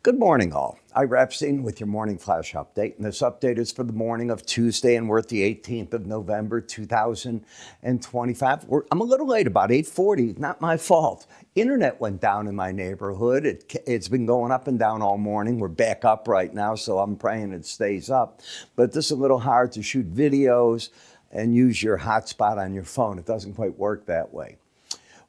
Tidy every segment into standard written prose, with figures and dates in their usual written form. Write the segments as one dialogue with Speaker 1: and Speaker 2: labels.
Speaker 1: Good morning, all. Ira Epstein with your morning flash update. And this update is for the morning of Tuesday, and we're at the 18th of November, 2025. I'm a little late, about 8:40. Not my fault. Internet went down in my neighborhood. It's been going up and down all morning. We're back up right now, so I'm praying it stays up. But this is a little hard to shoot videos and use your hotspot on your phone. It doesn't quite work that way.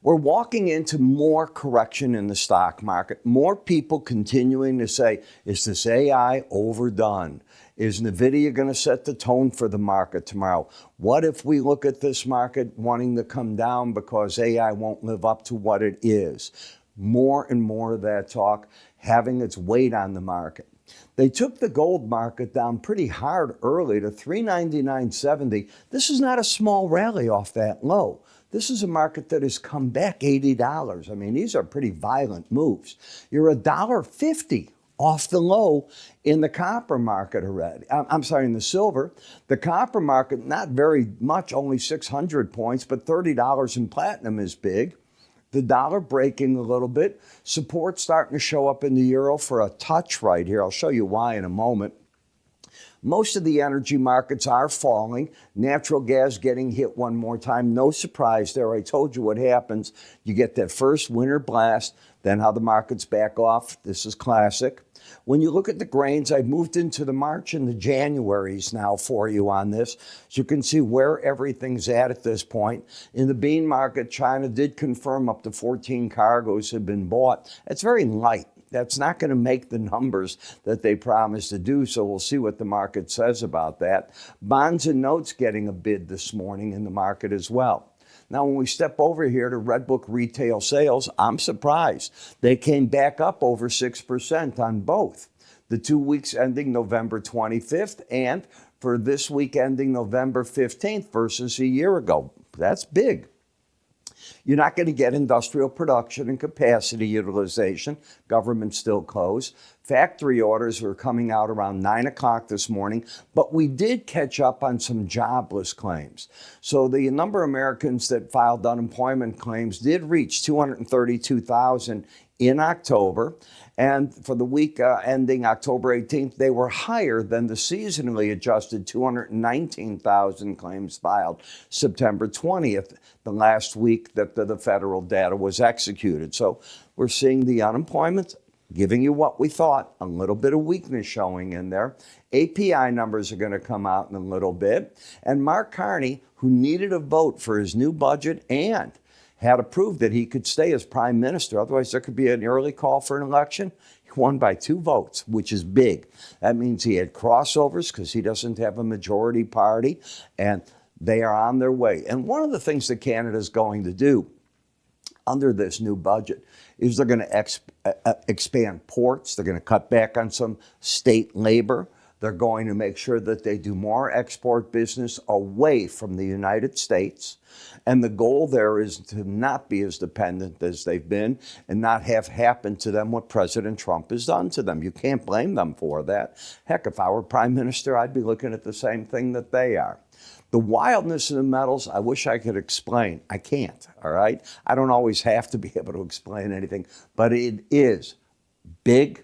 Speaker 1: We're walking into more correction in the stock market. More people continuing to say, is this AI overdone? Is NVIDIA going to set the tone for the market tomorrow? What if we look at this market wanting to come down because AI won't live up to what it is? More and more of that talk having its weight on the market. They took the gold market down pretty hard early to $399.70. This is not a small rally off that low. This is a market that has come back $80. I mean, these are pretty violent moves. You're $1.50 off the low in the copper market already. I'm sorry, in the silver. The copper market, not very much, only 600 points, but $30 in platinum is big. The dollar breaking a little bit. Support starting to show up in the euro for a touch right here. I'll show you why in a moment. Most of the energy markets are falling. Natural gas getting hit one more time. No surprise there. I told you what happens. You get that first winter blast, then how the markets back off. This is classic. When you look at the grains, I've moved into the March and the Januaries now for you on this. So you can see where everything's at this point. In the bean market, China did confirm up to 14 cargoes have been bought. That's very light. That's not going to make the numbers that they promised to do, so we'll see what the market says about that. Bonds and notes getting a bid this morning in the market as well. Now, when we step over here to Redbook retail sales, I'm surprised. They came back up over 6% on both the 2 weeks ending November 25th and for this week ending November 15th versus a year ago. That's big. You're not going to get industrial production and capacity utilization. Government's still closed. Factory orders were coming out around 9 o'clock this morning, but we did catch up on some jobless claims. So the number of Americans that filed unemployment claims did reach 232,000 in October. And for the week ending October 18th, they were higher than the seasonally adjusted 219,000 claims filed September 20th, the last week that the federal data was executed. So we're seeing the unemployment giving you what we thought, a little bit of weakness showing in there. API numbers are going to come out in a little bit. And Mark Carney, who needed a vote for his new budget and had approved that he could stay as prime minister. Otherwise, there could be an early call for an election. He won by 2 votes, which is big. That means he had crossovers because he doesn't have a majority party, and they are on their way. And one of the things that Canada is going to do under this new budget is they're going to expand ports. They're going to cut back on some state labor. They're going to make sure that they do more export business away from the United States. And the goal there is to not be as dependent as they've been and not have happened to them what President Trump has done to them. You can't blame them for that. Heck, if I were prime minister, I'd be looking at the same thing that they are. The wildness of the metals, I wish I could explain. I can't, all right? I don't always have to be able to explain anything, but it is big.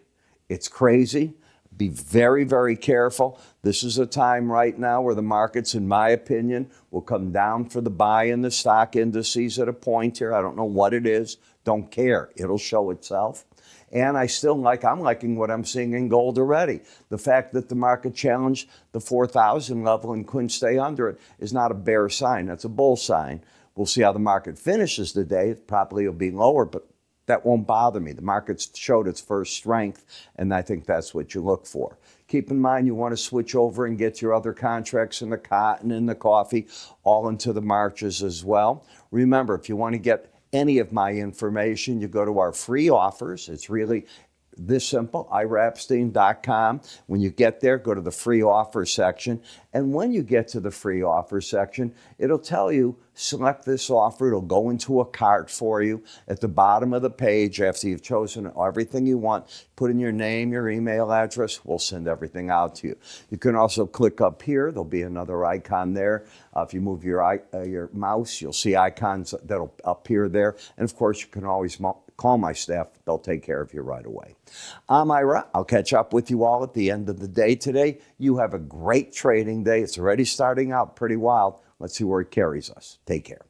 Speaker 1: It's crazy. Be very, very careful. This is a time right now where the markets, in my opinion, will come down for the buy in the stock indices at a point here. I don't know what it is. Don't care. It'll show itself. And I'm liking what I'm seeing in gold already. The fact that the market challenged the 4,000 level and couldn't stay under it is not a bear sign. That's a bull sign. We'll see how the market finishes today. It probably will be lower, but that won't bother me. The market's showed its first strength, and I think that's what you look for. Keep in mind you want to switch over and get your other contracts in the cotton and the coffee all into the marches as well. Remember, if you want to get any of my information, you go to our free offers. It's really this simple, iraepstein.com. When you get there, go to the free offer section. And when you get to the free offer section, it'll tell you, select this offer. It'll go into a cart for you at the bottom of the page after you've chosen everything you want. Put in your name, your email address. We'll send everything out to you. You can also click up here. There'll be another icon there. If you move your mouse, you'll see icons that'll appear there. And of course, you can always call my staff. They'll take care of you right away. I'm Ira. I'll catch up with you all at the end of the day today. You have a great trading day. It's already starting out pretty wild. Let's see where it carries us. Take care.